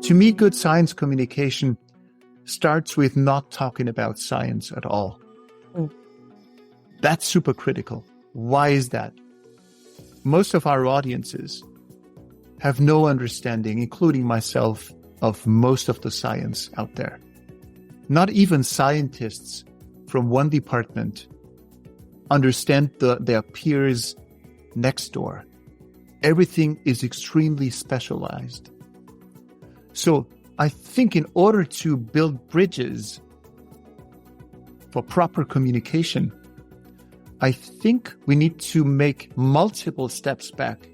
To me, good science communication starts with not talking about science at all. That's super critical. Why is that? Most of our audiences have no understanding, including myself, of most of the science out there. Not even scientists from one department understand their peers next door. Everything is extremely specialized. So I think in order to build bridges for proper communication, I think we need to make multiple steps back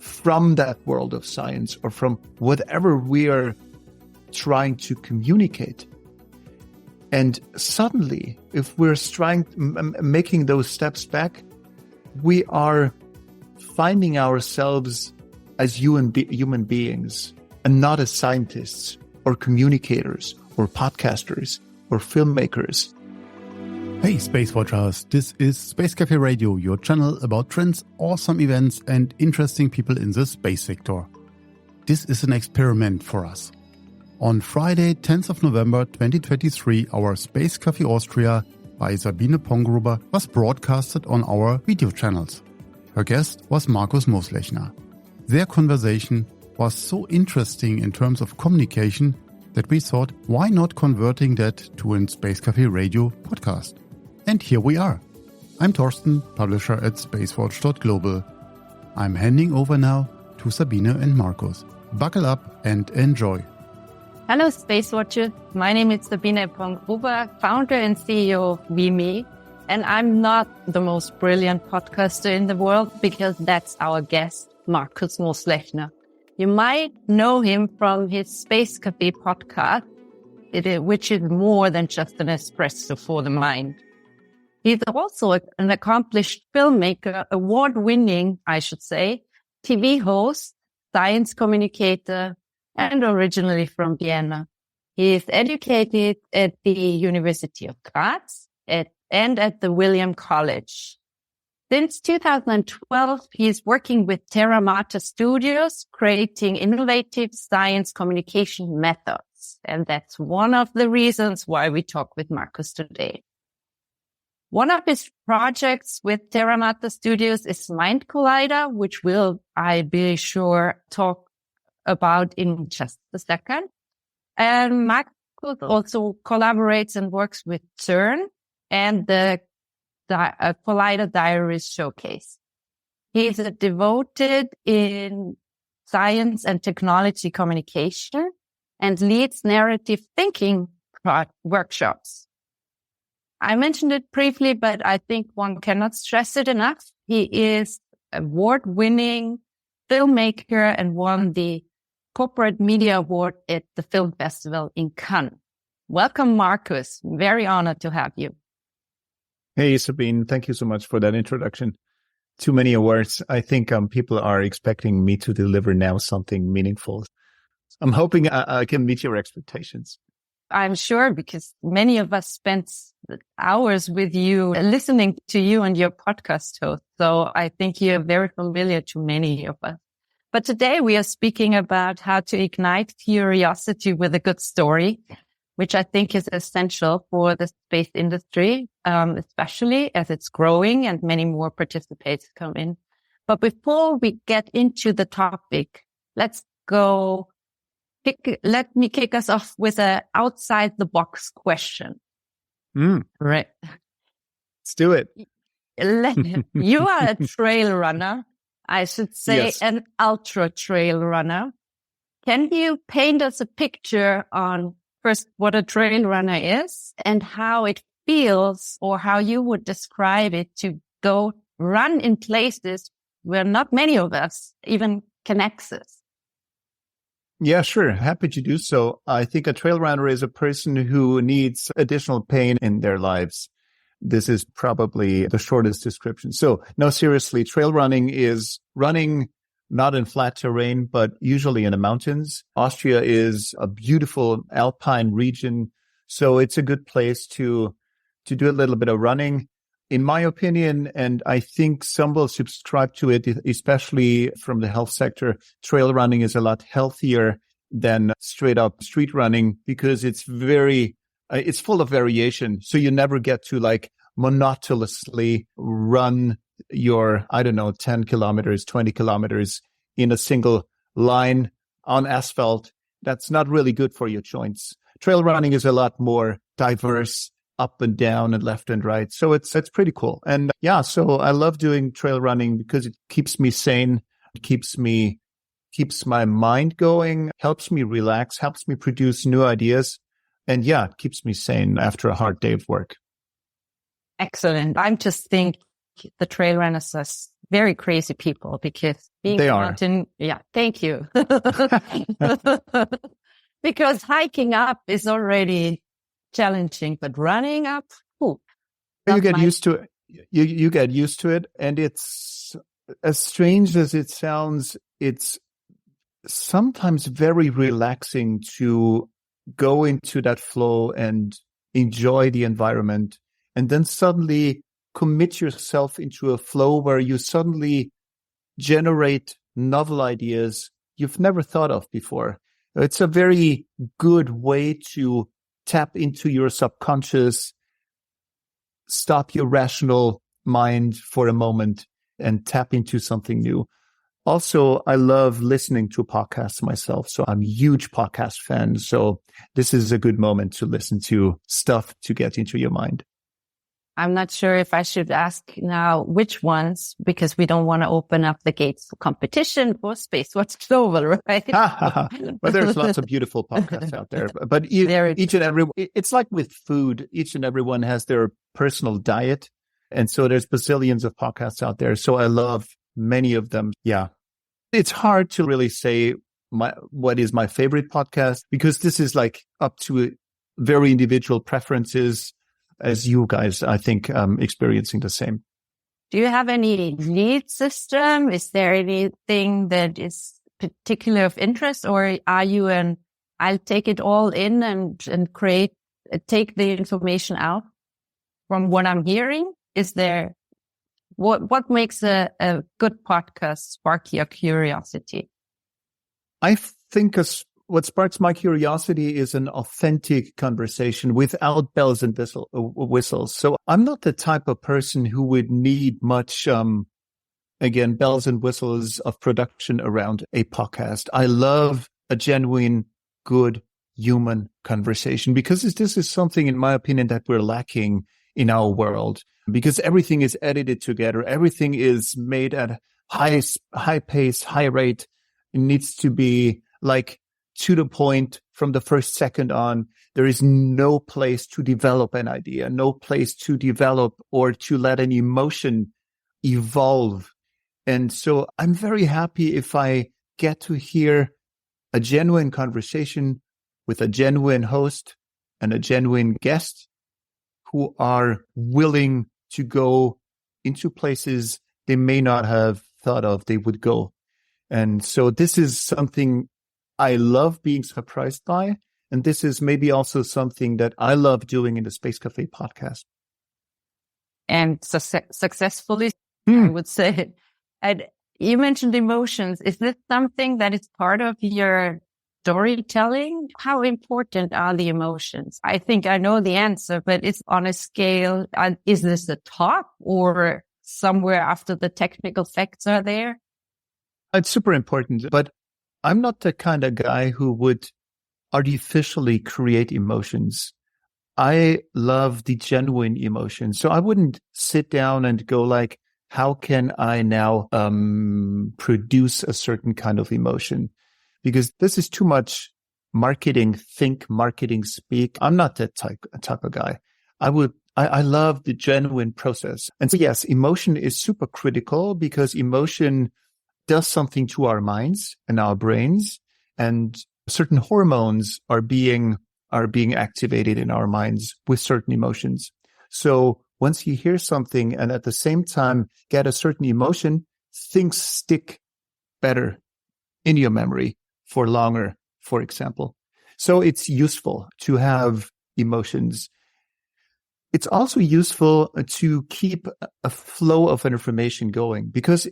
from that world of science or from whatever we are trying to communicate. And suddenly, if we're making those steps back, we are finding ourselves as human beings and not as scientists or communicators or podcasters or filmmakers. Hey Space Watchers, this is Space Cafe Radio, your channel about trends, awesome events and interesting people in the space sector. This is an experiment for us. On Friday, 10th of November 2023, our Space Cafe Austria by Sabine Pongruber was broadcasted on our video channels. Her guest was Markus Mooslechner. Their conversation was so interesting in terms of communication that we thought, why not converting that to a Space Cafe Radio podcast? And here we are. I'm Torsten, publisher at SpaceWatch.Global. I'm handing over now to Sabine and Markus. Buckle up and enjoy. Hello, Space Watcher. My name is Sabine Pongruber, founder and CEO of WeMe. And I'm not the most brilliant podcaster in the world because that's our guest, Markus Mooslechner. You might know him from his Space Cafe podcast, which is more than just an espresso for the mind. He's also an accomplished filmmaker, award-winning, I should say, TV host, science communicator, and originally from Vienna. He is educated at the University of Graz and at the William College. Since 2012, he is working with Terra Mater Studios, creating innovative science communication methods. And that's one of the reasons why we talk with Markus today. One of his projects with Terra Mater Studios is Mind Collider, which I be sure, talk about in just a second. And Markus also collaborates and works with CERN and the Collider Diaries Showcase. He's a devoted in science and technology communication and leads narrative thinking workshops. I mentioned it briefly, but I think one cannot stress it enough. He is award-winning filmmaker and won the Corporate Media Award at the Film Festival in Cannes. Welcome, Markus. Very honored to have you. Hey, Sabine. Thank you so much for that introduction. Too many awards. I think people are expecting me to deliver now something meaningful. I'm hoping I can meet your expectations. I'm sure, because many of us spent hours with you, listening to you and your podcast host. So I think you're very familiar to many of us. But today we are speaking about how to ignite curiosity with a good story, which I think is essential for the space industry, especially as it's growing and many more participants come in. But before we get into the topic, let me kick us off with a outside the box question. Right. Let's do it. You are a trail runner. I should say yes. An ultra trail runner. Can you paint us a picture on first what a trail runner is and how it feels, or how you would describe it to go run in places where not many of us even can access? Yeah, sure. Happy to do so. I think a trail runner is a person who needs additional pain in their lives. This is probably the shortest description. So, no, seriously, trail running is running not in flat terrain, but usually in the mountains. Austria is a beautiful alpine region, so it's a good place to do a little bit of running. In my opinion, and I think some will subscribe to it, especially from the health sector, trail running is a lot healthier than straight up street running because it's it's full of variation. So you never get to like monotonously run your, 10 kilometers, 20 kilometers in a single line on asphalt. That's not really good for your joints. Trail running is a lot more diverse, up and down and left and right. So it's pretty cool. And so I love doing trail running because it keeps me sane, keeps my mind going, helps me relax, helps me produce new ideas. And it keeps me sane after a hard day of work. Excellent. I'm just thinking the trail runners are very crazy people because they are. Mountain, thank you. Because hiking up is already challenging, but running up, you get used to it. You get used to it. And it's as strange as it sounds, it's sometimes very relaxing to go into that flow and enjoy the environment, and then suddenly commit yourself into a flow where you suddenly generate novel ideas you've never thought of before. It's a very good way to tap into your subconscious, stop your rational mind for a moment and tap into something new. Also, I love listening to podcasts myself. So I'm a huge podcast fan. So this is a good moment to listen to stuff to get into your mind. I'm not sure if I should ask now which ones, because we don't want to open up the gates for competition for SpaceWatch.Global, right? Well, there's lots of beautiful podcasts out there. But each and every, it's like with food, each and everyone has their personal diet. And so there's bazillions of podcasts out there. So I love many of them. Yeah. It's hard to really say what is my favorite podcast, because this is like up to very individual preferences, as you guys, I think, experiencing the same. Do you have any lead system? Is there anything that is particular of interest, or are you I'll take it all in and take the information out from what I'm hearing? Is there, what makes a good podcast spark your curiosity? I think what sparks my curiosity is an authentic conversation without bells and whistles. So I'm not the type of person who would need much, bells and whistles of production around a podcast. I love a genuine, good human conversation, because this is something, in my opinion, that we're lacking in our world, because everything is edited together. Everything is made at high pace, high rate. It needs to be like to the point from the first second on. There is no place to develop an idea, no place to develop or to let an emotion evolve. And so I'm very happy if I get to hear a genuine conversation with a genuine host and a genuine guest who are willing to go into places they may not have thought of they would go. And so this is something I love being surprised by. And this is maybe also something that I love doing in the Space Cafe podcast. And successfully, I would say. And you mentioned emotions. Is this something that is part of your storytelling? How important are the emotions? I think I know the answer, but it's on a scale. Is this the top or somewhere after the technical facts are there? It's super important, but I'm not the kind of guy who would artificially create emotions. I love the genuine emotion. So I wouldn't sit down and go like, how can I now produce a certain kind of emotion? Because this is too much marketing think, marketing speak. I'm not that type of guy. I love the genuine process. And so yes, emotion is super critical, because emotion does something to our minds and our brains, and certain hormones are being activated in our minds with certain emotions. So once you hear something and at the same time get a certain emotion, things stick better in your memory for longer, for example. So it's useful to have emotions. It's also useful to keep a flow of information going, because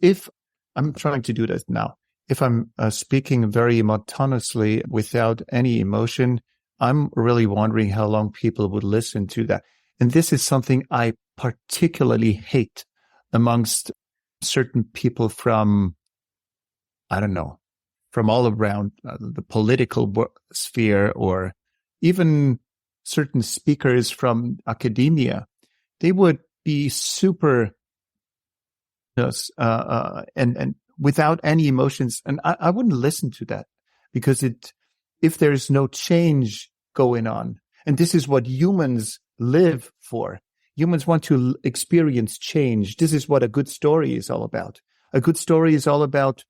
I'm trying to do this now. if I'm speaking very monotonously without any emotion, I'm really wondering how long people would listen to that. And this is something I particularly hate amongst certain people from, I don't know, from all around the political sphere, or even certain speakers from academia. They would be super and without any emotions. And I wouldn't listen to that, because if there's no change going on, and this is what humans live for. Humans want to experience change. This is what a good story is all about. A good story is all about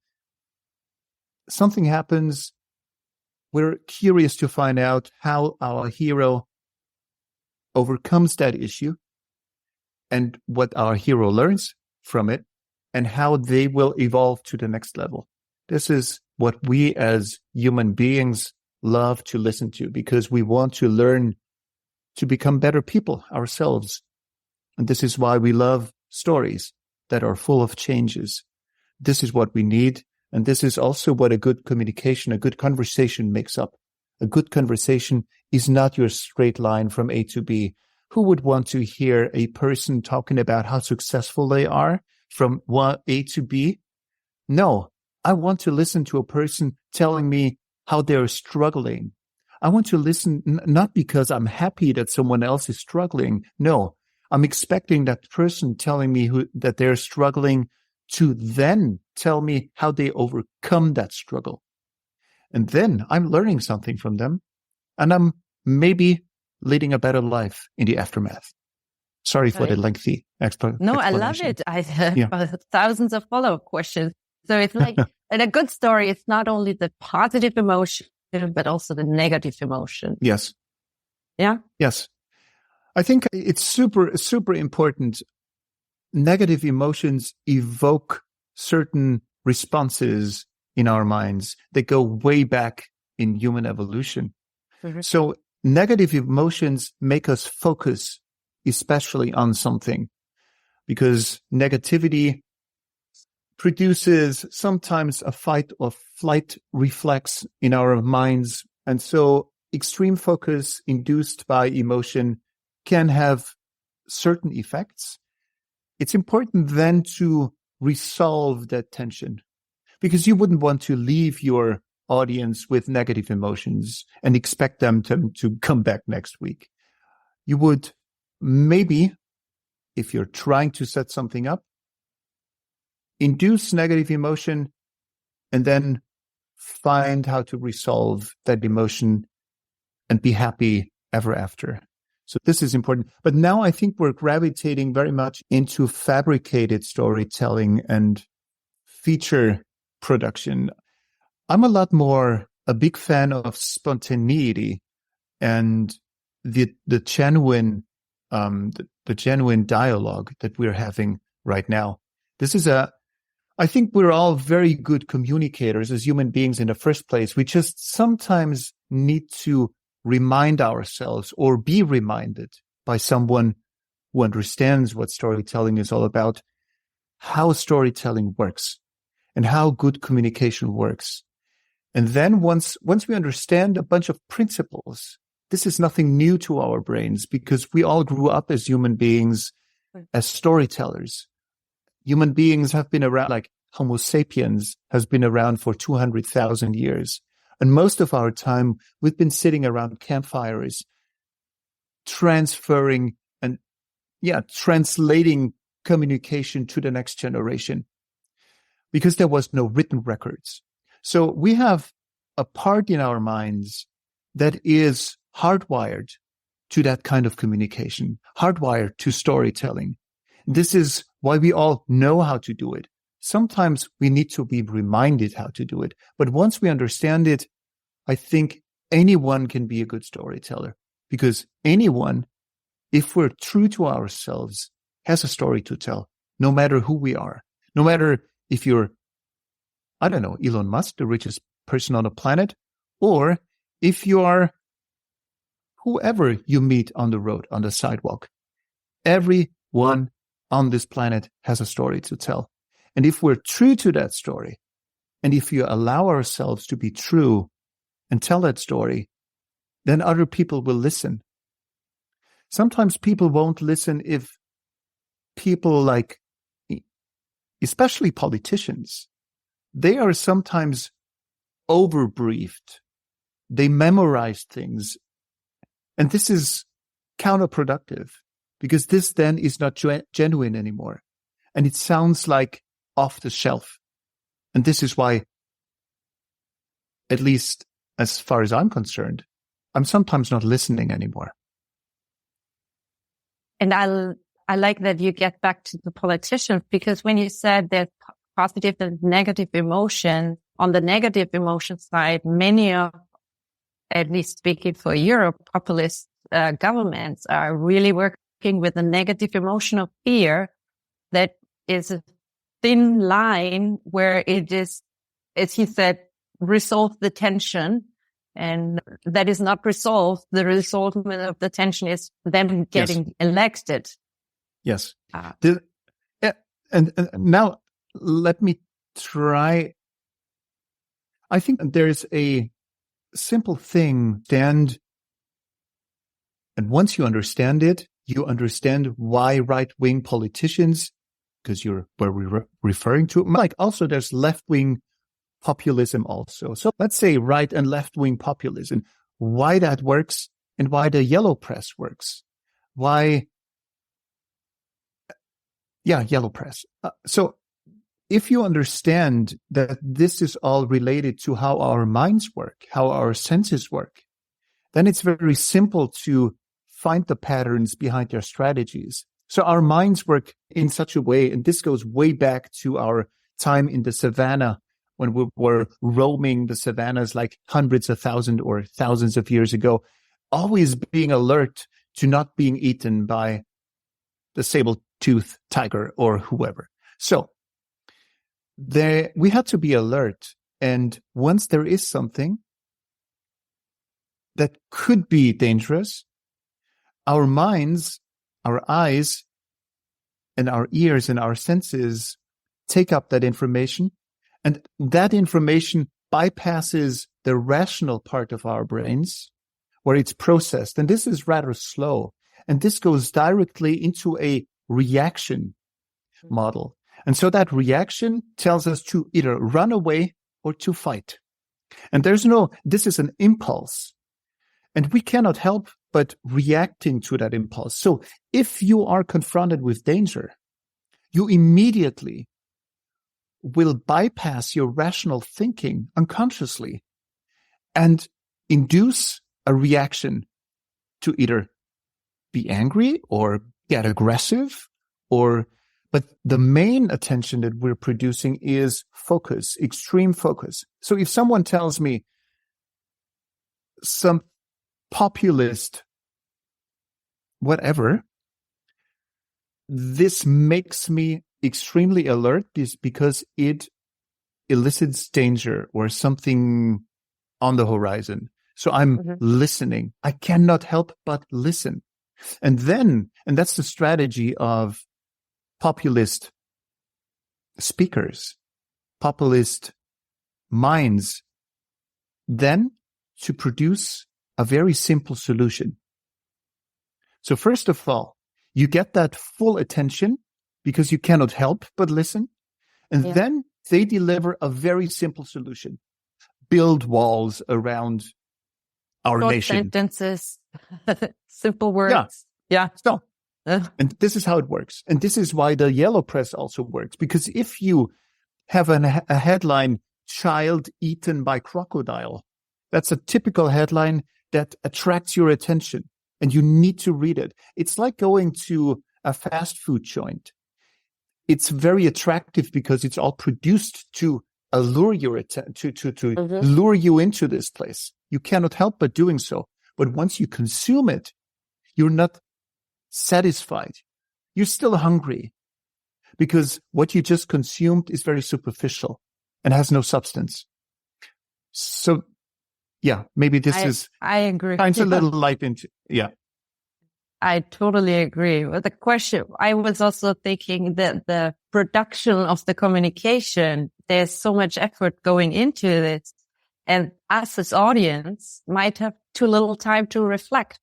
something happens. We're curious to find out how our hero overcomes that issue and what our hero learns from it and how they will evolve to the next level. This is what we as human beings love to listen to, because we want to learn to become better people ourselves. And this is why we love stories that are full of changes. This is what we need. And this is also what a good communication, a good conversation makes up. A good conversation is not your straight line from A to B. Who would want to hear a person talking about how successful they are from A to B? No, I want to listen to a person telling me how they're struggling. I want to listen not because I'm happy that someone else is struggling. No, I'm expecting that person telling me that they're struggling to then tell me how they overcome that struggle. And then I'm learning something from them, and I'm maybe leading a better life in the aftermath. Sorry for the lengthy explanation. No, I love it. I have thousands of follow-up questions. So it's like, in a good story, it's not only the positive emotion, but also the negative emotion. Yes. Yeah? Yes. I think it's super, super important. Negative emotions evoke certain responses in our minds that go way back in human evolution. Mm-hmm. So negative emotions make us focus especially on something, because negativity produces sometimes a fight or flight reflex in our minds. And so extreme focus induced by emotion can have certain effects. It's important then to resolve that tension, because you wouldn't want to leave your audience with negative emotions and expect them to come back next week. You would maybe, if you're trying to set something up, induce negative emotion and then find how to resolve that emotion and be happy ever after. So this is important. But now I think we're gravitating very much into fabricated storytelling and feature production. I'm a lot more a big fan of spontaneity and the genuine dialogue that we're having right now. This is I think we're all very good communicators as human beings in the first place. We just sometimes need to remind ourselves or be reminded by someone who understands what storytelling is all about, how storytelling works and how good communication works. And then once we understand a bunch of principles, this is nothing new to our brains, because we all grew up as human beings, as storytellers. Human beings have been around, like Homo sapiens has been around for 200,000 years. And most of our time, we've been sitting around campfires, transferring and translating communication to the next generation, because there was no written records. So we have a part in our minds that is hardwired to that kind of communication, hardwired to storytelling. This is why we all know how to do it. Sometimes we need to be reminded how to do it. But once we understand it, I think anyone can be a good storyteller, because anyone, if we're true to ourselves, has a story to tell, no matter who we are. No matter if you're, I don't know, Elon Musk, the richest person on the planet, or if you are whoever you meet on the road, on the sidewalk. Everyone on this planet has a story to tell. And if we're true to that story, And if you allow ourselves to be true and tell that story, then other people will listen. Sometimes people won't listen if people like, especially politicians, they are sometimes overbriefed. They memorize things. And this is counterproductive because this then is not genuine anymore. And it sounds like off the shelf. And this is why, at least as far as I'm concerned, I'm sometimes not listening anymore. And I like that you get back to the politicians, because when you said there's positive and negative emotion, on the negative emotion side, many of, at least speaking for Europe, populist governments are really working with a negative emotion of fear that is a thin line where it is, as he said, resolve the tension. And that is not resolved. The resolvement of the tension is them getting elected. Yes. And now let me try. I think there is a simple thing, and once you understand it, you understand why right-wing politicians, because you're where we're referring to, like also there's left-wing populism also. So let's say right and left-wing populism, why that works and why the yellow press works. Why, yellow press. So if you understand that this is all related to how our minds work, how our senses work, then it's very simple to find the patterns behind their strategies. So our minds work in such a way, and this goes way back to our time in the savannah, when we were roaming the savannas like hundreds of thousands or thousands of years ago, always being alert to not being eaten by the saber-toothed tiger or whoever. So we had to be alert. And once there is something that could be dangerous, our minds, our eyes, and our ears and our senses take up that information. And that information bypasses the rational part of our brains where it's processed. And this is rather slow. And this goes directly into a reaction model. And so that reaction tells us to either run away or to fight. And this is an impulse. And we cannot help but reacting to that impulse. So if you are confronted with danger, you immediately will bypass your rational thinking unconsciously and induce a reaction to either be angry or get aggressive but the main attention that we're producing is focus, extreme focus. So if someone tells me some populist whatever, this makes me extremely alert because it elicits danger or something on the horizon. So I'm listening. I cannot help but listen. And that's the strategy of populist speakers, populist minds, then to produce a very simple solution. So first of all, you get that full attention because you cannot help but listen. And then they deliver a very simple solution. Build walls around our nation. Sentences, simple words. Yeah. So, and this is how it works. And this is why the yellow press also works. Because if you have a headline, child eaten by crocodile, that's a typical headline that attracts your attention. And you need to read it. It's like going to a fast food joint. It's very attractive because it's all produced to allure your to lure you into this place. You cannot help but doing so. But once you consume it, you're not satisfied. You're still hungry because what you just consumed is very superficial and has no substance. So, maybe this I agree. Shines a little light into, I totally agree with the question. I was also thinking that the production of the communication, there's so much effort going into this, and us as audience might have too little time to reflect,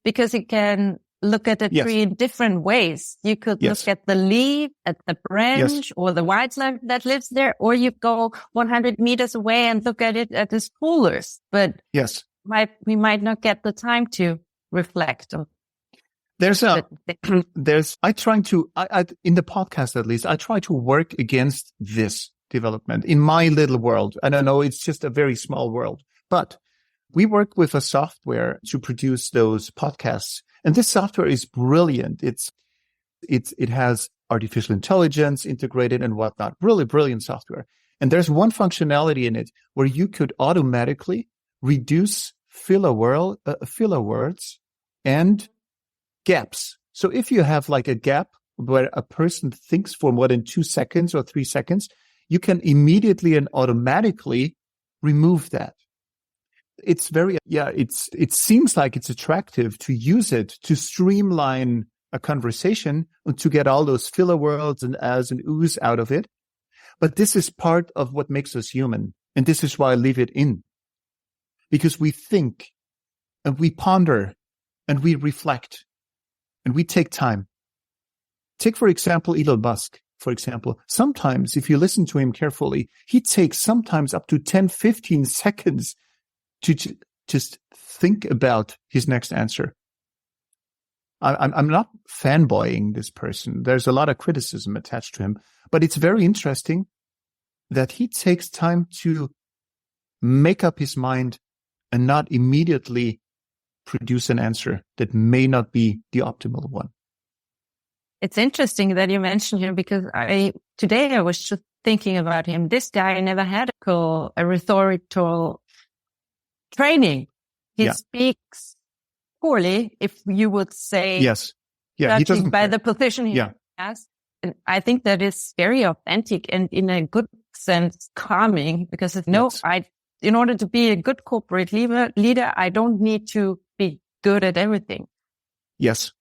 because you can look at the tree in different ways. You could look at the leaf, at the branch, or the wildlife that lives there, or you go 100 meters away and look at it at the spoolers. But we might not get the time to reflect. In the podcast at least, I try to work against this development in my little world. And I know it's just a very small world, but we work with a software to produce those podcasts. And this software is brilliant. It has artificial intelligence integrated and whatnot. Really brilliant software. And there's one functionality in it where you could automatically reduce filler words and gaps. So if you have like a gap where a person thinks for more than 2 seconds or 3 seconds, you can immediately and automatically remove that. It seems like it's attractive to use it to streamline a conversation and to get all those filler words and as and oohs out of it. But this is part of what makes us human. And this is why I leave it in. Because we think and we ponder and we reflect and we take time. Take, for example, Elon Musk. For example, sometimes if you listen to him carefully, he takes sometimes up to 10, 15 seconds to just think about his next answer. I'm not fanboying this person. There's a lot of criticism attached to him, but it's very interesting that he takes time to make up his mind and not immediately produce an answer that may not be the optimal one. It's interesting that you mentioned him, because today I was just thinking about him. This guy never had a rhetorical training. He speaks poorly, if you would say. Yes. Yeah. He doesn't by the position he has. And I think that is very authentic and in a good sense calming, because in order to be a good corporate leader, I don't need to be good at everything. Yes.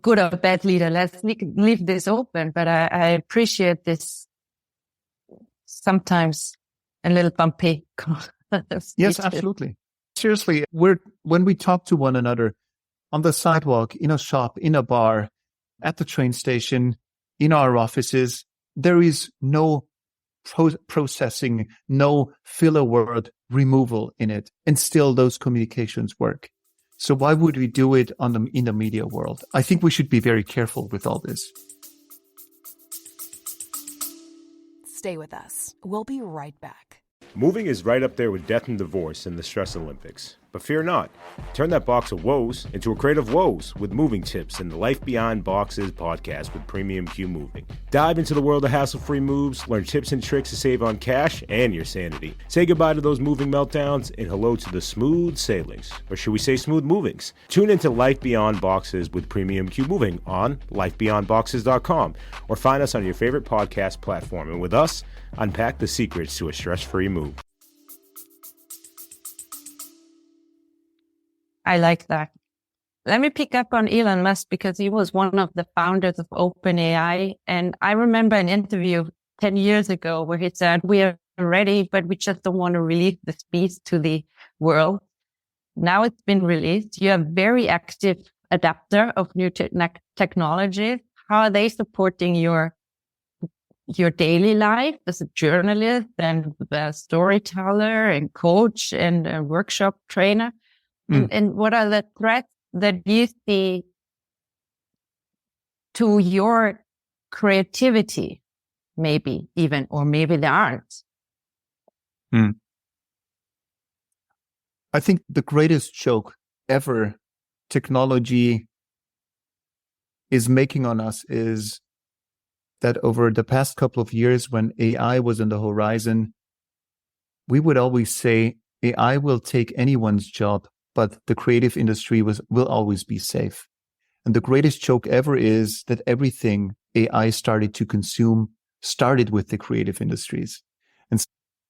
Good or bad leader. Let's leave this open. But I appreciate this sometimes a little bumpy. Yes, absolutely. Seriously, when we talk to one another on the sidewalk, in a shop, in a bar, at the train station, in our offices, there is no processing, no filler word removal in it. And still those communications work. So why would we do it in the media world? I think we should be very careful with all this. Stay with us. We'll be right back. Moving is right up there with death and divorce in the stress Olympics. But fear not. Turn that box of woes into a crate of woes with moving tips in the Life Beyond Boxes podcast with Premium Q Moving. Dive into the world of hassle-free moves, learn tips and tricks to save on cash and your sanity. Say goodbye to those moving meltdowns and hello to the smooth sailings. Or should we say smooth movings? Tune into Life Beyond Boxes with Premium Q Moving on lifebeyondboxes.com or find us on your favorite podcast platform. And with us, unpack the secrets to a stress-free move. I like that. Let me pick up on Elon Musk, because he was one of the founders of OpenAI. And I remember an interview 10 years ago where he said, we are ready, but we just don't want to release the speech to the world. Now it's been released. You're a very active adapter of new technologies. How are they supporting your daily life as a journalist and a storyteller and coach and a workshop trainer? And what are the threats that you see to your creativity, maybe even, or maybe there aren't? I think the greatest joke ever technology is making on us is that over the past couple of years, when AI was on the horizon, we would always say AI will take anyone's job, but the creative industry will always be safe. And the greatest joke ever is that everything AI started to consume started with the creative industries. And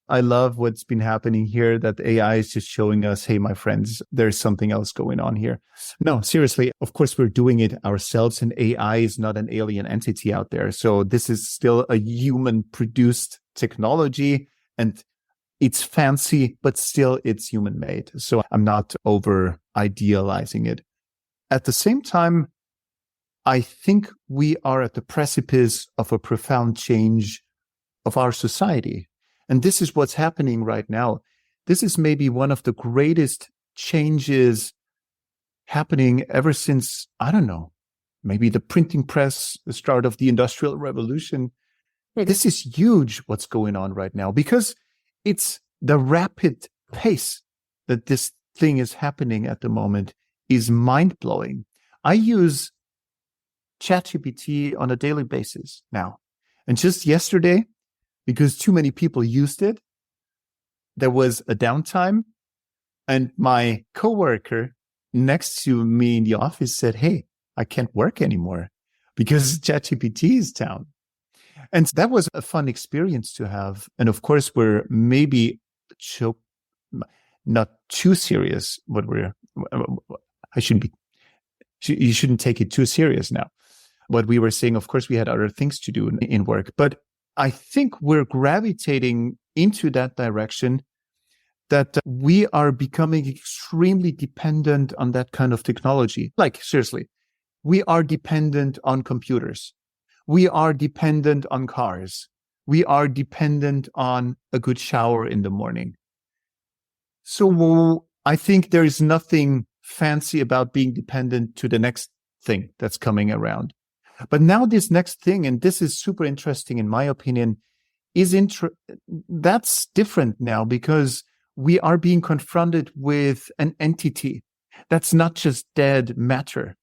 I love what's been happening here, that AI is just showing us, hey, my friends, there's something else going on here. No, seriously, of course, we're doing it ourselves, and AI is not an alien entity out there. So this is still a human-produced technology, and it's fancy, but still it's human-made. So I'm not over-idealizing it. At the same time, I think we are at the precipice of a profound change of our society. And this is what's happening right now. This is maybe one of the greatest changes happening ever since, I don't know, maybe the printing press, the start of the Industrial Revolution. This is huge what's going on right now, because it's the rapid pace that this thing is happening at the moment is mind-blowing. I use ChatGPT on a daily basis now. And just yesterday, because too many people used it, there was a downtime, and my coworker next to me in the office said, hey, I can't work anymore because ChatGPT is down. And that was a fun experience to have. And of course, we're maybe not too serious, but you shouldn't take it too serious now. What we were saying, of course, we had other things to do in work, but I think we're gravitating into that direction, that we are becoming extremely dependent on that kind of technology. Like, seriously, we are dependent on computers. We are dependent on cars. We are dependent on a good shower in the morning. So I think there is nothing fancy about being dependent to the next thing that's coming around. But now this next thing, and this is super interesting in my opinion, that's different now, because we are being confronted with an entity that's not just dead matter.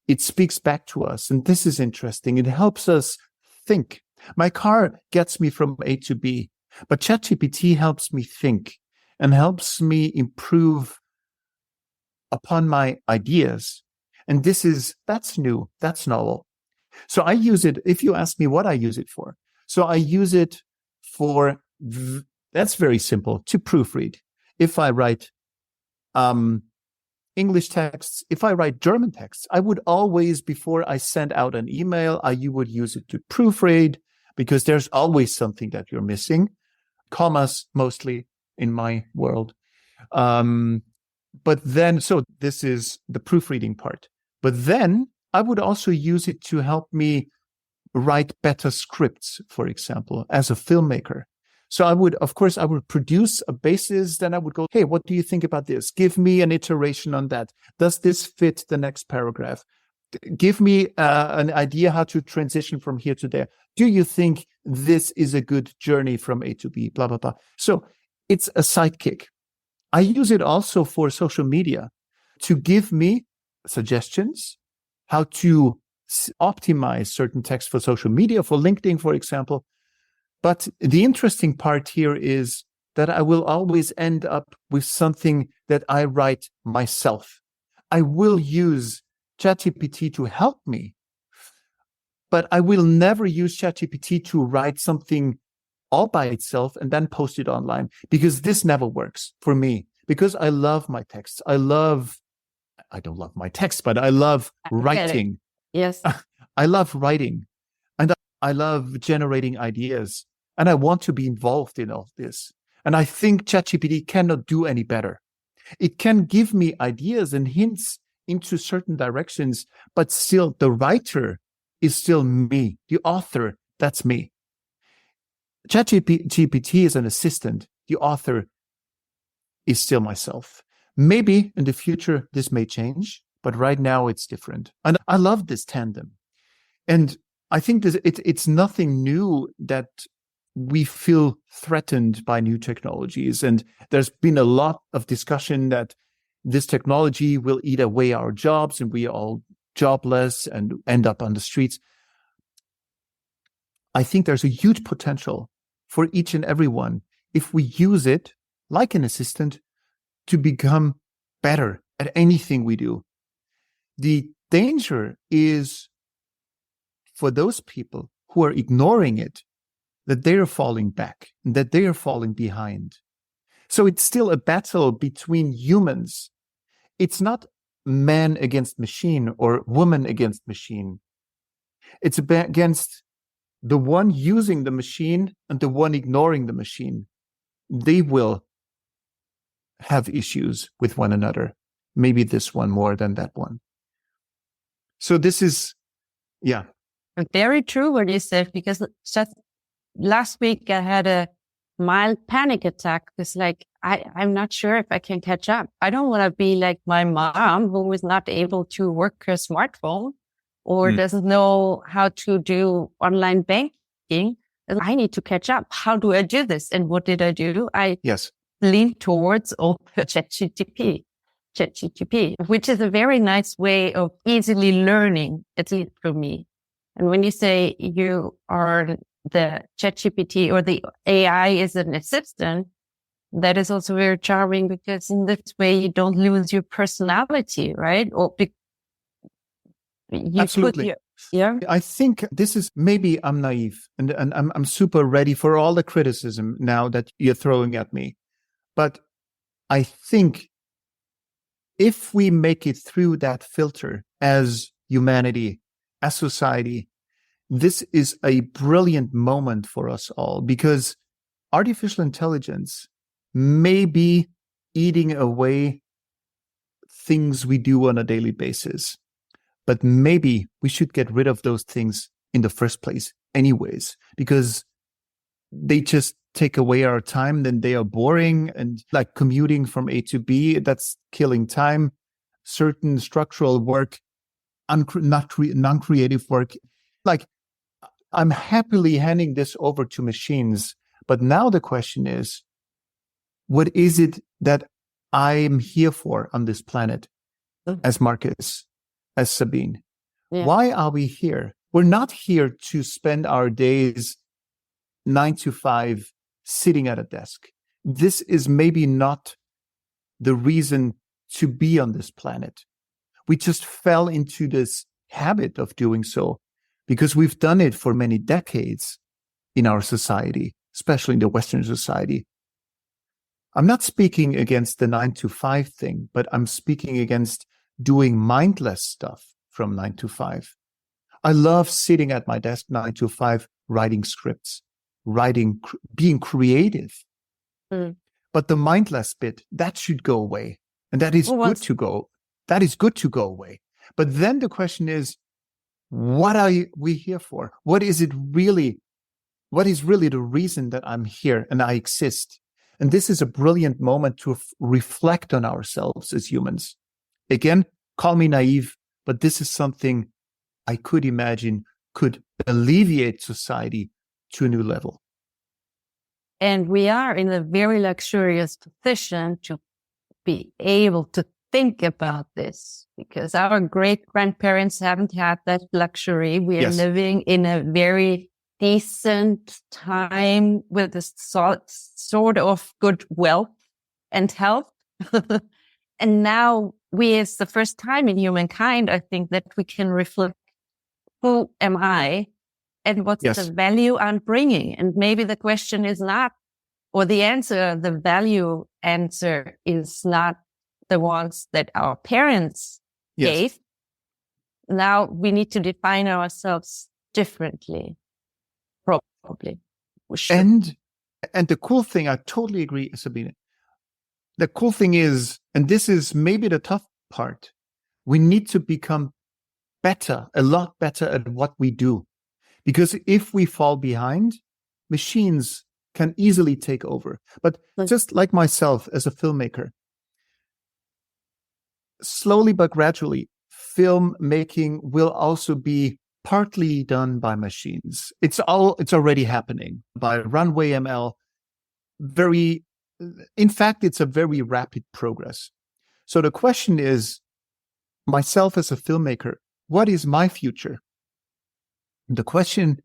It speaks back to us, and this is interesting. It helps us think. My car gets me from A to B, but ChatGPT helps me think and helps me improve upon my ideas. And that's new, that's novel. So I use it, if you ask me what I use it for. So I use it for, that's very simple, to proofread. If I write English texts, if I write German texts, I would always, before I send out an email, you would use it to proofread, because there's always something that you're missing. Commas, mostly in my world. But then, so this is the proofreading part. But then I would also use it to help me write better scripts, for example, as a filmmaker. So I would produce a basis. Then I would go, hey, what do you think about this? Give me an iteration on that. Does this fit the next paragraph? Give me an idea how to transition from here to there. Do you think this is a good journey from A to B? Blah, blah, blah. So it's a sidekick. I use it also for social media to give me suggestions how to optimize certain text for social media, for LinkedIn, for example. But the interesting part here is that I will always end up with something that I write myself. I will use ChatGPT to help me, but I will never use ChatGPT to write something all by itself and then post it online, because this never works for me, because I love my texts. I don't love my text, but I love writing. Yes. I love writing, and I love generating ideas, and I want to be involved in all this. And I think ChatGPT cannot do any better. It can give me ideas and hints into certain directions, but still the writer is still me. The author, that's me. ChatGPT is an assistant. The author is still myself. Maybe in the future this may change, but right now it's different. And I love this tandem. And I think it's nothing new that we feel threatened by new technologies. And there's been a lot of discussion that this technology will eat away our jobs and we are all jobless and end up on the streets. I think there's a huge potential for each and every one, if we use it like an assistant, to become better at anything we do. The danger is for those people who are ignoring it, that they are falling back, that they are falling behind. So it's still a battle between humans. It's not man against machine or woman against machine. It's against the one using the machine and the one ignoring the machine. They will have issues with one another. Maybe this one more than that one. So this is, yeah. Very true what you said, because just last week I had a mild panic attack. It's like, I'm not sure if I can catch up. I don't want to be like my mom, who is not able to work her smartphone or doesn't know how to do online banking. I need to catch up. How do I do this? And what did I do? I leaned towards ChatGPT, which is a very nice way of easily learning, at least for me. And when you say you are the ChatGPT or the AI is an assistant, that is also very charming, because in this way you don't lose your personality, right? Or absolutely. I think this is, maybe I'm naive and I'm super ready for all the criticism now that you're throwing at me. But I think if we make it through that filter as humanity, as society, this is a brilliant moment for us all, because artificial intelligence may be eating away things we do on a daily basis. But maybe we should get rid of those things in the first place anyways, because they just take away our time, then they are boring, and like commuting from A to B, that's killing time. Certain structural work, non-creative work, like I'm happily handing this over to machines. But now the question is, what is it that I'm here for on this planet as Markus, as Sabine? Yeah. Why are we here? We're not here to spend our days 9 to 5 sitting at a desk. This is maybe not the reason to be on this planet. We just fell into this habit of doing so because we've done it for many decades in our society, especially in the Western society. I'm not speaking against the 9 to 5 thing, but I'm speaking against doing mindless stuff from 9 to 5. I love sitting at my desk 9 to 5, writing scripts, being creative. But the mindless bit, that should go away. And that is good to go. That is good to go away. But then the question is, what are we here for? What is really the reason that I'm here and I exist? And this is a brilliant moment to reflect on ourselves as humans. Again, call me naive, but this is something I could imagine could alleviate society to a new level. And we are in a very luxurious position to be able to think about this, because our great-grandparents haven't had that luxury. We are living in a very decent time with a sort of good wealth and health. And now it's the first time in humankind, I think, that we can reflect, who am I and what's the value I'm bringing? And maybe the question is not, or the value answer is not the ones that our parents gave. Now we need to define ourselves differently, probably. And the cool thing, I totally agree, Sabine. The cool thing is, and this is maybe the tough part, we need to become better, a lot better at what we do. Because if we fall behind, machines can easily take over. But just like myself as a filmmaker, slowly but gradually, filmmaking will also be partly done by machines. It's already happening by Runway ML. In fact, it's a very rapid progress. So the question is, myself as a filmmaker, what is my future? The question,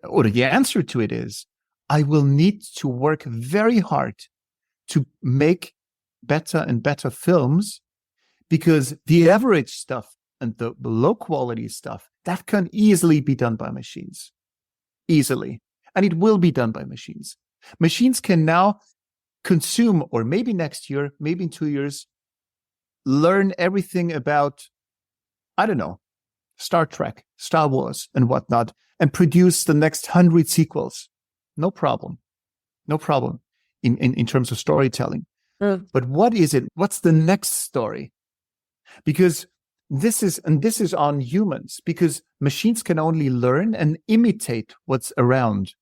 or the answer to it is, I will need to work very hard to make better and better films, because the average stuff and the low quality stuff, that can easily be done by machines. Easily. And it will be done by machines. Machines can now consume, or maybe next year, maybe in 2 years, learn everything about, I don't know, Star Trek, Star Wars, and whatnot, and produce the next 100 sequels. No problem. No problem in terms of storytelling. But what is it? What's the next story? Because this is on humans, because machines can only learn and imitate what's around.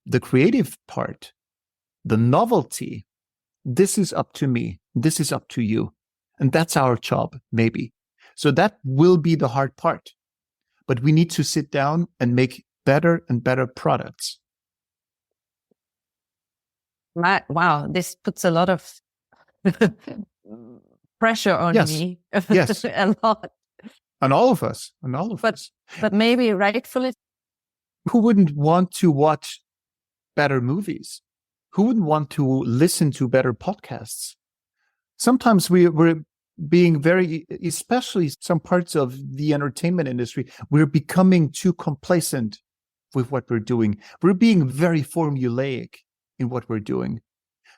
The creative part, the novelty, this is up to me. This is up to you. And that's our job, maybe. So that will be the hard part. But we need to sit down and make better and better products. Wow, this puts a lot of pressure on me. Yes. A lot. On all of us. But maybe rightfully. Who wouldn't want to watch better movies? Who wouldn't want to listen to better podcasts? Sometimes we're being very, especially some parts of the entertainment industry, we're becoming too complacent with what we're doing. We're being very formulaic in what we're doing.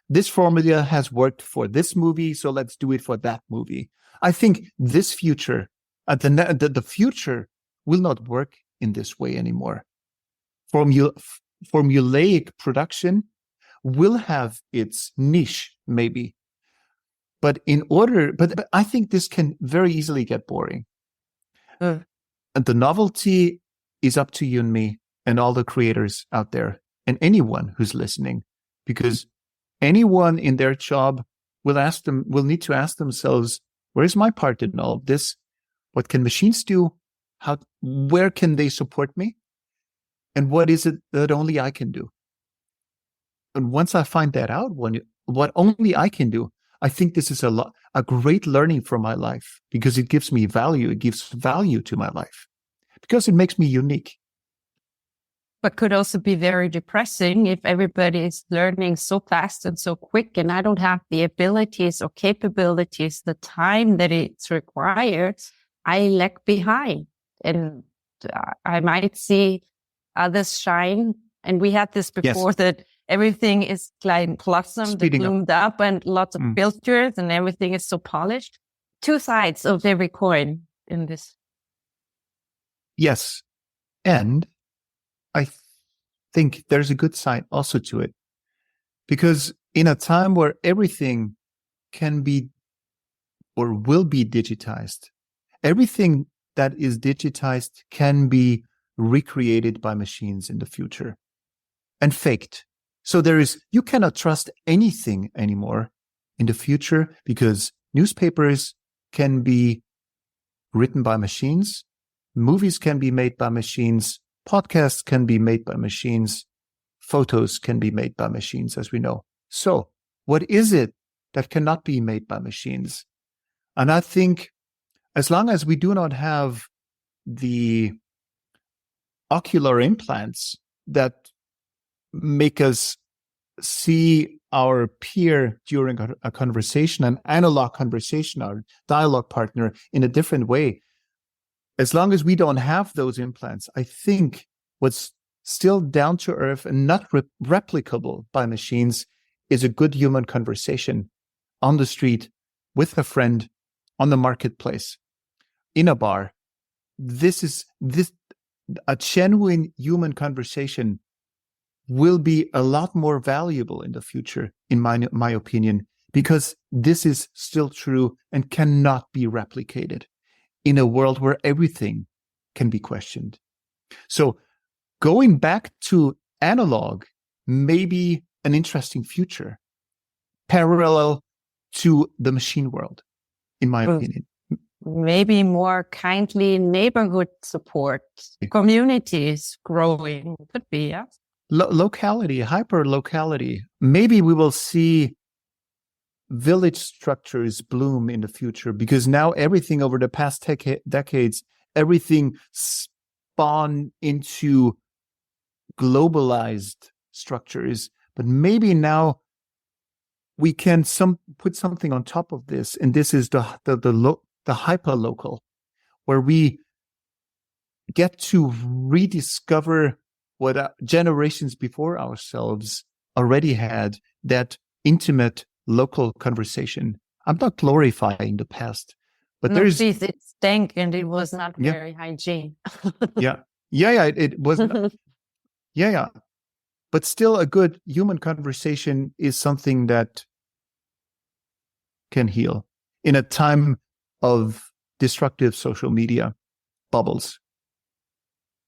This formula has worked for this movie, so let's do it for that movie. I think this future, the future will not work in this way anymore. Formulaic production will have its niche, maybe. But I think this can very easily get boring. And the novelty is up to you and me and all the creators out there and anyone who's listening, because anyone in their job will need to ask themselves, where's my part in all of this? What can machines do? Where can they support me? And what is it that only I can do? And once I find that out, what only I can do, I think this is a great learning for my life, because it gives me value. It gives value to my life because it makes me unique. But could also be very depressing if everybody is learning so fast and so quick, and I don't have the abilities or capabilities, the time that it's required. I lag behind, and I might see others shine. And we had this before, yes, that everything is like blossomed, bloomed up, and lots of filters, and everything is so polished. Two sides of every coin in this. Yes. And I think there's a good side also to it, because in a time where everything can be or will be digitized, everything that is digitized can be recreated by machines in the future and faked. So you cannot trust anything anymore in the future, because newspapers can be written by machines, movies can be made by machines, podcasts can be made by machines, photos can be made by machines, as we know. So what is it that cannot be made by machines? And I think as long as we do not have the ocular implants that make us see our peer during a conversation, an analog conversation, our dialogue partner in a different way, as long as we don't have those implants, I think what's still down to earth and not replicable by machines is a good human conversation on the street, with a friend, on the marketplace, in a bar. A genuine human conversation will be a lot more valuable in the future, in my opinion, because this is still true and cannot be replicated in a world where everything can be questioned. So going back to analog may be an interesting future, parallel to the machine world, in my opinion. Maybe more kindly neighborhood support, communities growing, could be, yeah. Locality, hyper-locality. Maybe we will see village structures bloom in the future, because now everything over the past decades, everything spawned into globalized structures. But maybe now we can put something on top of this, and this is the hyper-local, where we get to rediscover what generations before ourselves already had, that intimate local conversation. I'm not glorifying the past, but No, there's... please, it stank and it was not very hygiene. Yeah. It was not, yeah. But still, a good human conversation is something that can heal in a time of destructive social media bubbles.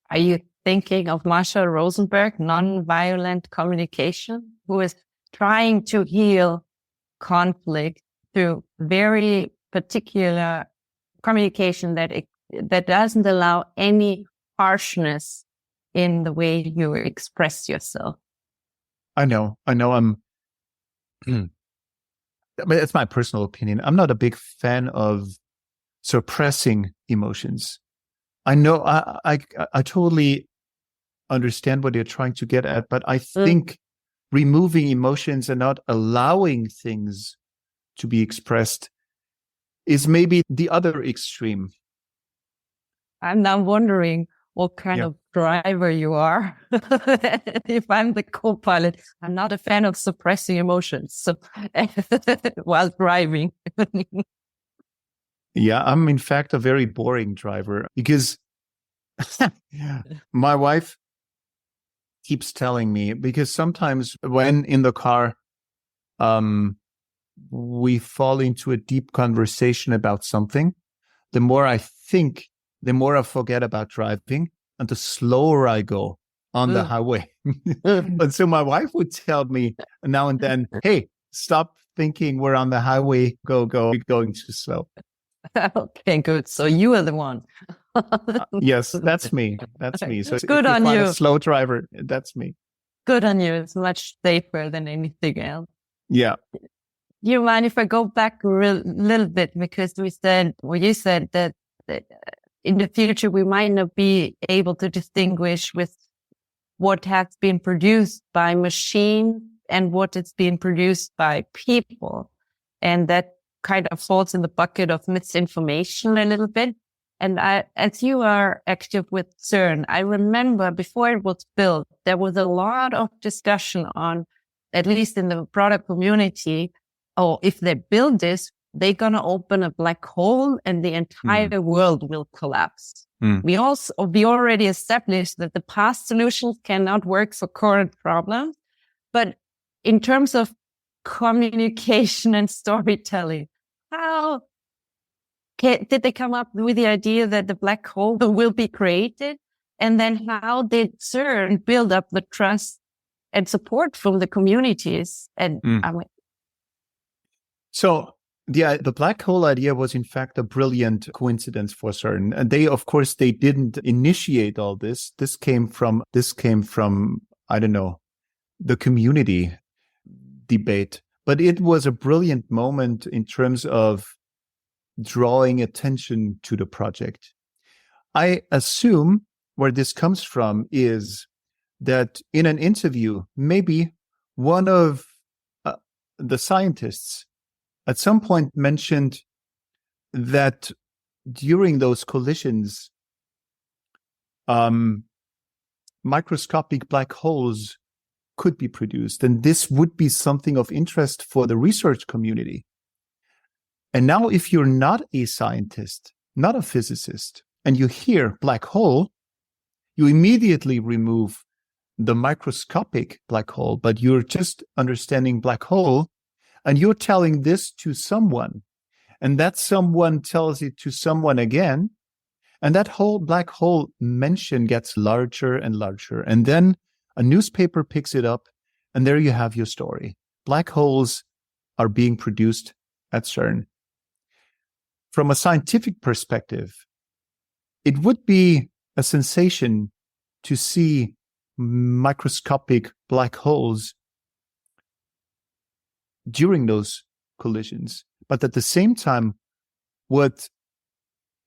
Are you thinking of Marshall Rosenberg, nonviolent communication, who is trying to heal conflict through very particular communication that doesn't allow any harshness in the way you express yourself? I know. It's my personal opinion. I'm not a big fan of suppressing emotions. I know I totally understand what you're trying to get at, but I think removing emotions and not allowing things to be expressed is maybe the other extreme. I'm now wondering what kind of driver you are. If I'm the co-pilot, I'm not a fan of suppressing emotions while driving. Yeah, I'm in fact a very boring driver because my wife keeps telling me, because sometimes when in the car, we fall into a deep conversation about something. The more I think, the more I forget about driving, and the slower I go on the highway. And so my wife would tell me now and then, hey, stop thinking we're on the highway. Go, we're going too slow. Okay, good. So you are the one. Yes, that's me. That's me. So good if on you find you. a slow driver, that's me. Good on you. It's much safer than anything else. Yeah. You mind if I go back a little bit, because you said that in the future we might not be able to distinguish with what has been produced by machine and what has been produced by people, and that kind of falls in the bucket of misinformation a little bit. And as you are active with CERN, I remember before it was built, there was a lot of discussion on, at least in the product community, if they build this, they're going to open a black hole and the entire world will collapse. We already established that the past solutions cannot work for current problems. But in terms of communication and storytelling, how did they come up with the idea that the black hole will be created? And then how did CERN build up the trust and support from the communities? And So the black hole idea was in fact a brilliant coincidence for CERN. And they didn't initiate all this. This came from, I don't know, the community debate. But it was a brilliant moment in terms of drawing attention to the project. I assume where this comes from is that in an interview, maybe one of the scientists at some point mentioned that during those collisions, microscopic black holes could be produced, and this would be something of interest for the research community. And now if you're not a scientist, not a physicist, and you hear black hole, you immediately remove the microscopic black hole, but you're just understanding black hole, and you're telling this to someone, and that someone tells it to someone again, and that whole black hole mention gets larger and larger. And then a newspaper picks it up, and there you have your story. Black holes are being produced at CERN. From a scientific perspective, it would be a sensation to see microscopic black holes during those collisions. But at the same time, what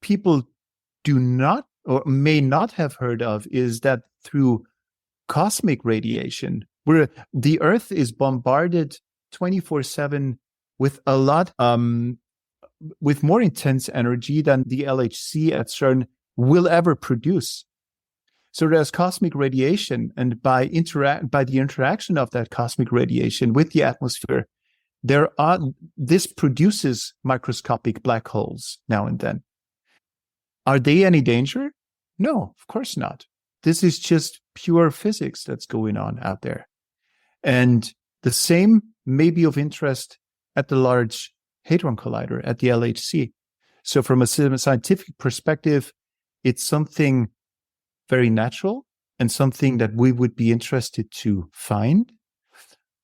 people do not or may not have heard of is that through cosmic radiation, where the Earth is bombarded 24/7 with a lot, with more intense energy than the LHC at CERN will ever produce. So there's cosmic radiation, and by the interaction of that cosmic radiation with the atmosphere, this produces microscopic black holes now and then. Are they any danger? No, of course not. This is just pure physics that's going on out there. And the same may be of interest at the Large Hadron Collider, at the LHC. So from a scientific perspective, it's something very natural and something that we would be interested to find.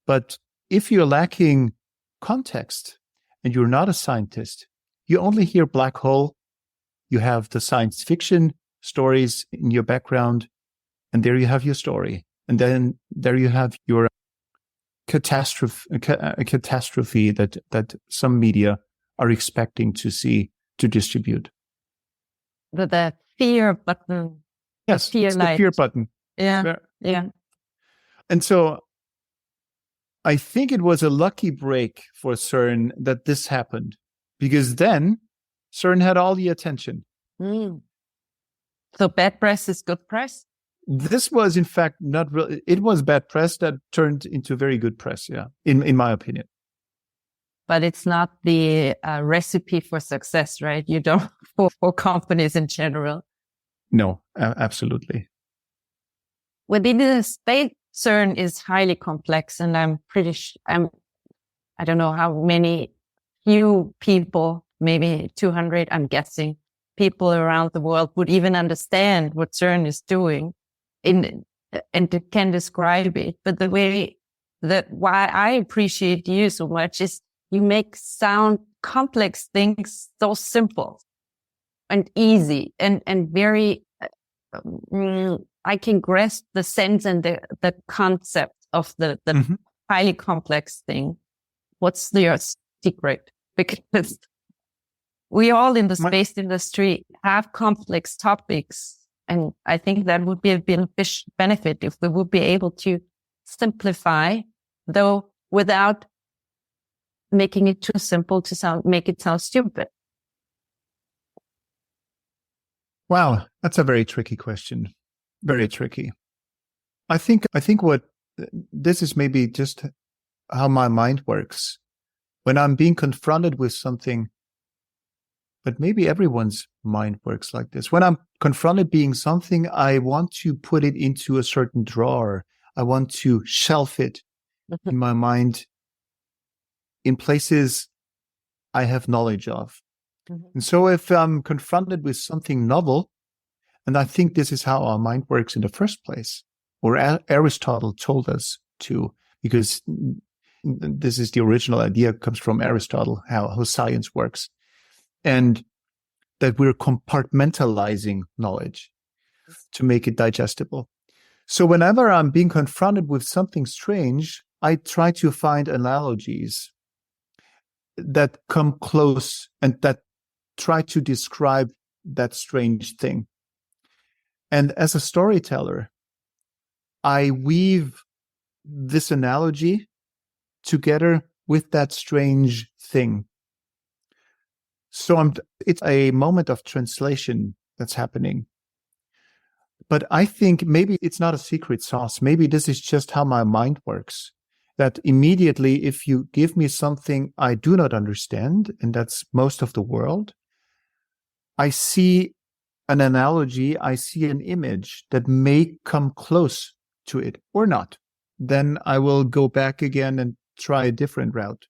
But if you're lacking context and you're not a scientist, you only hear black hole, you have the science fiction stories in your background, and there you have your story. And then there you have your catastrophe that some media are expecting to see to distribute. The fear button. Yes, it's the fear button. Yeah. And so I think it was a lucky break for CERN that this happened, because then CERN had all the attention. So bad press is good press? This was, in fact, not really. It was bad press that turned into very good press, yeah, in my opinion. But it's not the recipe for success, right? You don't, for companies in general. No, absolutely. Within the space, CERN is highly complex, and I don't know how many, few people, maybe 200, I'm guessing, people around the world would even understand what CERN is doing and can describe it. But why I appreciate you so much is you make sound complex things so simple and easy and very, I can grasp the sense and the concept of the highly complex thing. What's your secret? Because we all in the space industry have complex topics. And I think that would be a benefit if we would be able to simplify, though without making it too simple to make it sound stupid. Wow, that's a very tricky question. Very tricky. I think what this is maybe just how my mind works. When I'm being confronted with something, but maybe everyone's mind works like this. When I'm confronted being something, I want to put it into a certain drawer. I want to shelf it in my mind in places I have knowledge of. And so if I'm confronted with something novel, and I think this is how our mind works in the first place, or Aristotle told us to, because this is the original idea, comes from Aristotle, how science works. And that we're compartmentalizing knowledge to make it digestible. So whenever I'm being confronted with something strange, I try to find analogies that come close and that try to describe that strange thing. And as a storyteller, I weave this analogy together with that strange thing. So it's a moment of translation that's happening. But I think maybe it's not a secret sauce. Maybe this is just how my mind works. That immediately, if you give me something I do not understand, and that's most of the world, I see an analogy, I see an image that may come close to it or not. Then I will go back again and try a different route.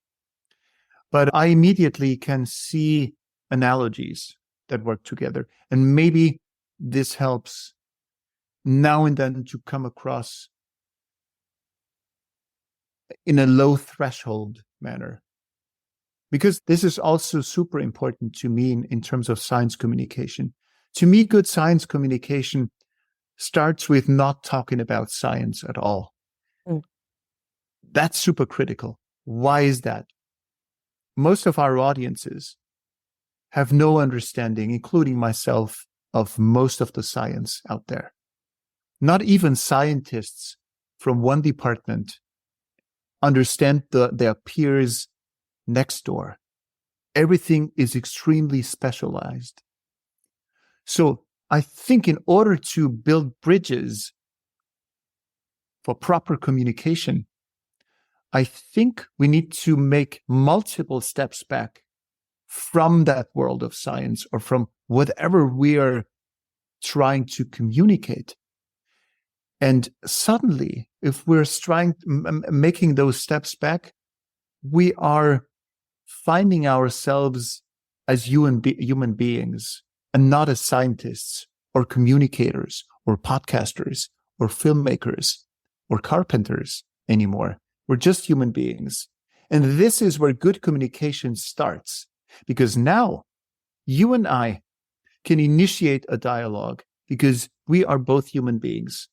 But I immediately can see analogies that work together. And maybe this helps now and then to come across in a low threshold manner. Because this is also super important to me in terms of science communication. To me, good science communication starts with not talking about science at all. That's super critical. Why is that? Most of our audiences have no understanding, including myself, of most of the science out there. Not even scientists from one department understand their peers next door. Everything is extremely specialized. So I think in order to build bridges for proper communication, I think we need to make multiple steps back from that world of science or from whatever we are trying to communicate. And suddenly, if we're making those steps back, we are finding ourselves as human beings and not as scientists or communicators or podcasters or filmmakers or carpenters anymore. We're just human beings. And this is where good communication starts, because now you and I can initiate a dialogue because we are both human beings.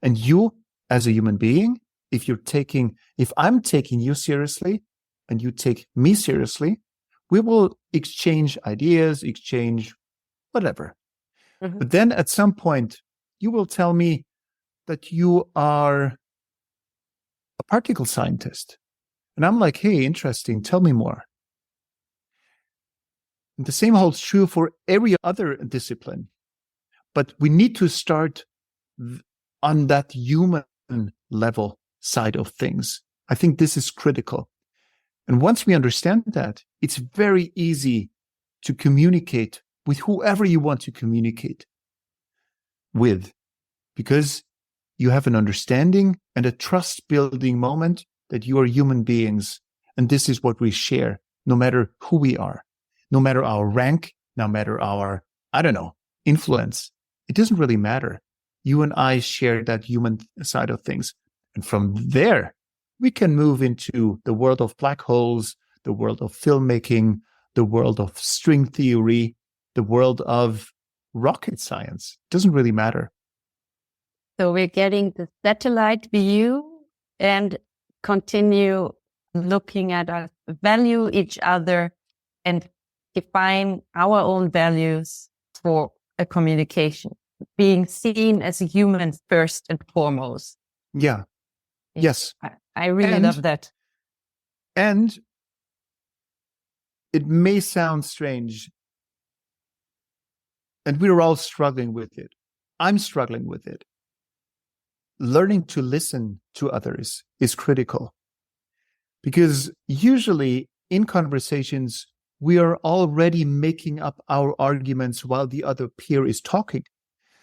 And you, as a human being, if I'm taking you seriously and you take me seriously, we will exchange ideas, exchange whatever. Mm-hmm. But then at some point, you will tell me that you are a particle scientist. And I'm like, hey, interesting. Tell me more. And the same holds true for every other discipline. But we need to start on that human level side of things. I think this is critical. And once we understand that, it's very easy to communicate with whoever you want to communicate with, because you have an understanding and a trust-building moment that you are human beings. And this is what we share, no matter who we are, no matter our rank, no matter our, influence. It doesn't really matter. You and I share that human side of things. And from there, we can move into the world of black holes, the world of filmmaking, the world of string theory, the world of rocket science. It doesn't really matter. So we're getting the satellite view and continue looking at us, value each other, and define our own values for a communication, being seen as a human first and foremost. Yeah. Yes. I really love that. And it may sound strange, and we're all struggling with it. I'm struggling with it. Learning to listen to others is critical, because usually in conversations, we are already making up our arguments while the other peer is talking.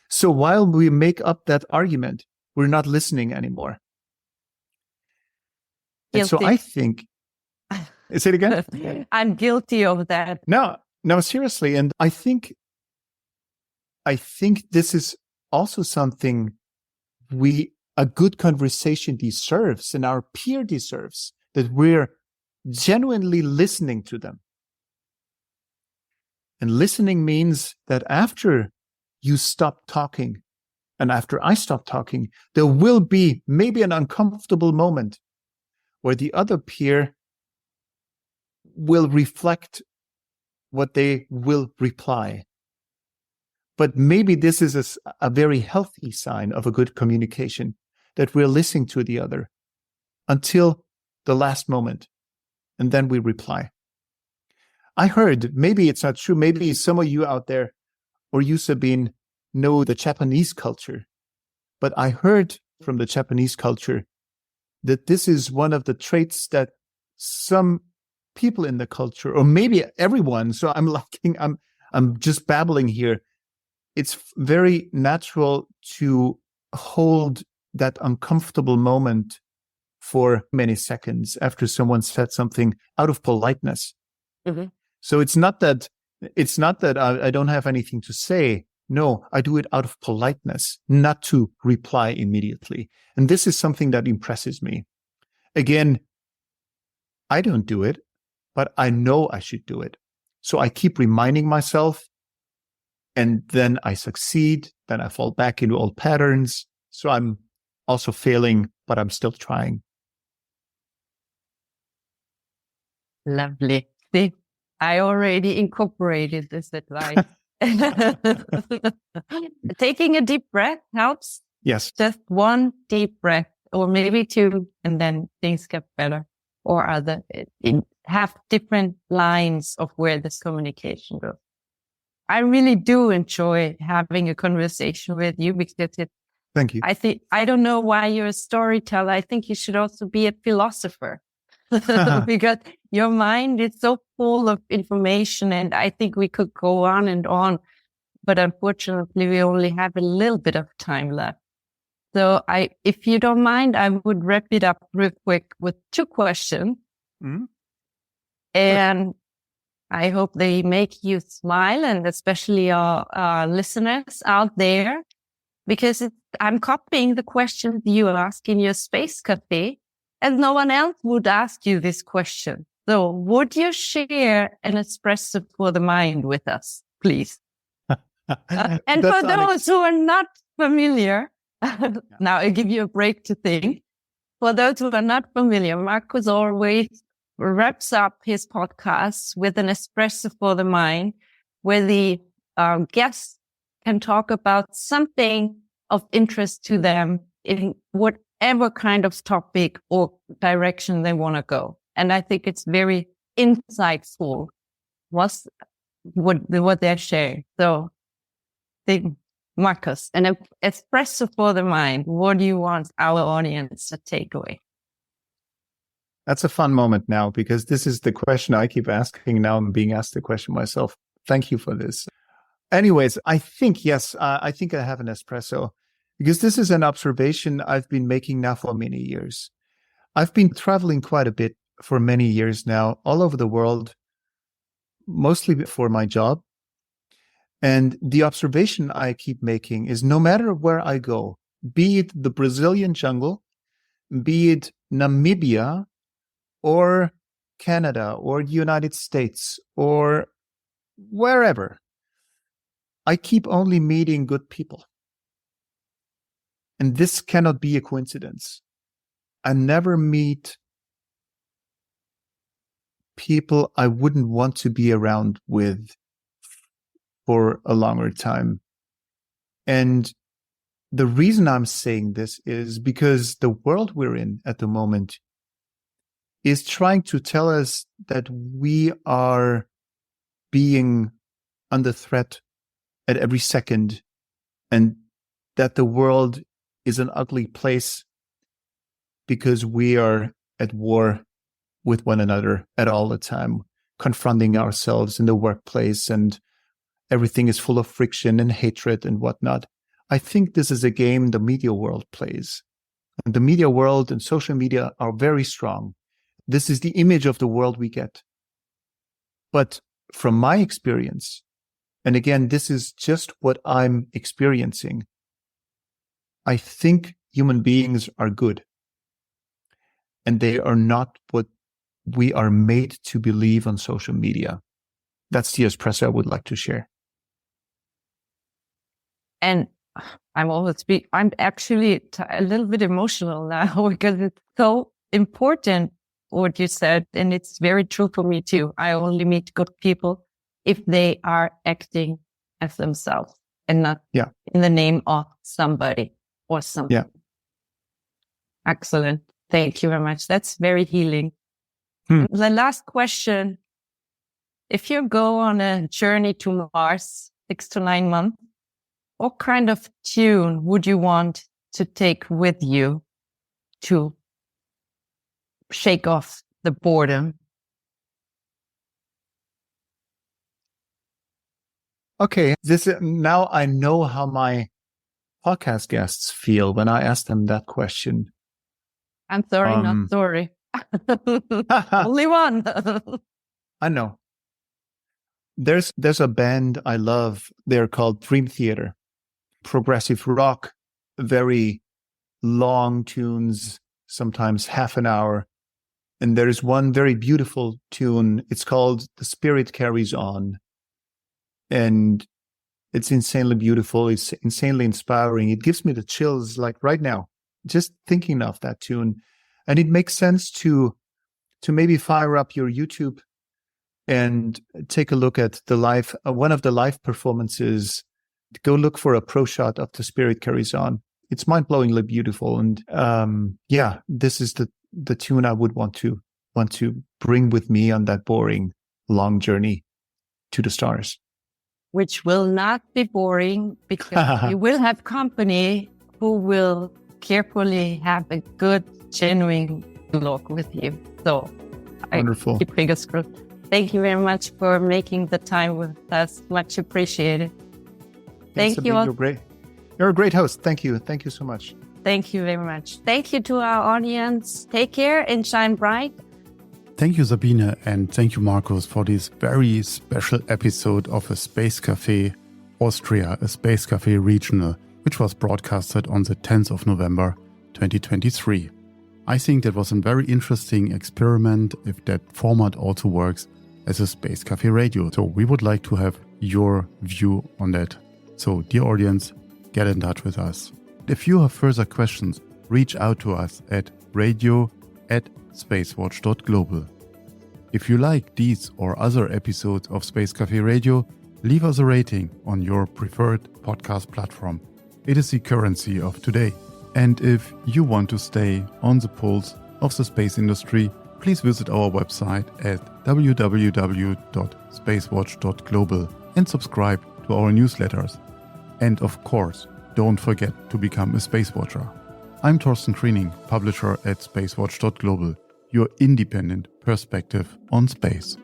So while we make up that argument, we're not listening anymore. And so I think, say it again? I'm guilty of that. No, seriously. And I think this is also something a good conversation deserves, and our peer deserves, that we're genuinely listening to them. And listening means that after you stop talking and after I stop talking, there will be maybe an uncomfortable moment where the other peer will reflect what they will reply. But maybe this is a very healthy sign of a good communication, that we're listening to the other until the last moment, and then we reply. I heard, maybe it's not true, maybe some of you out there, or you, Sabine, know the Japanese culture, but I heard from the Japanese culture that this is one of the traits that some people in the culture, or maybe everyone, so I'm just babbling here, it's very natural to hold that uncomfortable moment for many seconds after someone said something out of politeness. Mm-hmm. So it's not that I don't have anything to say. No, I do it out of politeness, not to reply immediately. And this is something that impresses me. Again, I don't do it, but I know I should do it. So I keep reminding myself, and then I succeed, then I fall back into old patterns. So I'm also failing, but I'm still trying. Lovely. See, I already incorporated this advice. Taking a deep breath helps. Yes. Just one deep breath, or maybe two, and then things get better. Or have different lines of where this communication goes. I really do enjoy having a conversation with you because Thank you. I don't know why you're a storyteller. I think you should also be a philosopher because your mind is so full of information, and I think we could go on and on, but unfortunately we only have a little bit of time left. So if you don't mind, I would wrap it up real quick with 2 questions. Mm-hmm. And I hope they make you smile, and especially our listeners out there, because I'm copying the questions you ask in your space cafe, and no one else would ask you this question. So would you share an espresso for the mind with us, please? And for those who are not familiar, now I give you a break to think. For those who are not familiar, Markus always wraps up his podcasts with an espresso for the mind, where the guests can talk about something of interest to them in whatever kind of topic or direction they want to go. And I think it's very insightful what they're sharing. So, Markus, an espresso for the mind. What do you want our audience to take away? That's a fun moment now, because this is the question I keep asking. Now I'm being asked the question myself. Thank you for this. Anyways, I think, yes, I think I have an espresso, because this is an observation I've been making now for many years. I've been traveling quite a bit for many years now, all over the world, mostly for my job. And the observation I keep making is, no matter where I go, be it the Brazilian jungle, be it Namibia, or Canada, or the United States, or wherever, I keep only meeting good people. And this cannot be a coincidence. I never meet people I wouldn't want to be around with for a longer time. And the reason I'm saying this is because the world we're in at the moment is trying to tell us that we are being under threat at every second, and that the world is an ugly place because we are at war with one another at all the time, confronting ourselves in the workplace, and everything is full of friction and hatred and whatnot. I think this is a game the media world plays. And the media world and social media are very strong. This is the image of the world we get. But from my experience, and again, this is just what I'm experiencing, I think human beings are good. And they are not what we are made to believe on social media. That's the espresso I would like to share. And I'm actually a little bit emotional now, because it's so important what you said. And it's very true for me too. I only meet good people if they are acting as themselves and not in the name of somebody or something. Yeah. Excellent. Thank you very much. That's very healing. The last question: if you go on a journey to Mars, 6 to 9 months, what kind of tune would you want to take with you to shake off the boredom? Okay, now I know how my podcast guests feel when I ask them that question. I'm sorry, not sorry. Only one. I know. There's a band I love. They're called Dream Theater. Progressive rock, very long tunes, sometimes half an hour. And there's one very beautiful tune. It's called The Spirit Carries On. And it's insanely beautiful. It's insanely inspiring. It gives me the chills, like right now, just thinking of that tune. And it makes sense to maybe fire up your YouTube and take a look at one of the live performances. Go look for a pro shot of The Spirit Carries On. It's mind-blowingly beautiful. And this is the tune I would want to bring with me on that boring, long journey to the stars. which will not be boring because you will have company who will carefully have a good, genuine look with you. So Wonderful. I keep fingers crossed. Thank you very much for making the time with us. Much appreciated. Thank you all. You're a great host. Thank you. Thank you so much. Thank you very much. Thank you to our audience. Take care and shine bright. Thank you, Sabine, and thank you, Markus, for this very special episode of a Space Café Austria, a Space Café Regional, which was broadcasted on the 10th of November 2023. I think that was a very interesting experiment if that format also works as a Space Café Radio. So we would like to have your view on that. So, dear audience, get in touch with us. If you have further questions, reach out to us at radio@SpaceWatch.Global. If you like these or other episodes of Space Café Radio, leave us a rating on your preferred podcast platform. It is the currency of today. And if you want to stay on the pulse of the space industry, please visit our website at www.spacewatch.global and subscribe to our newsletters. And of course, don't forget to become a Space Watcher. I'm Thorsten Kriening, publisher at SpaceWatch.Global, your independent perspective on space.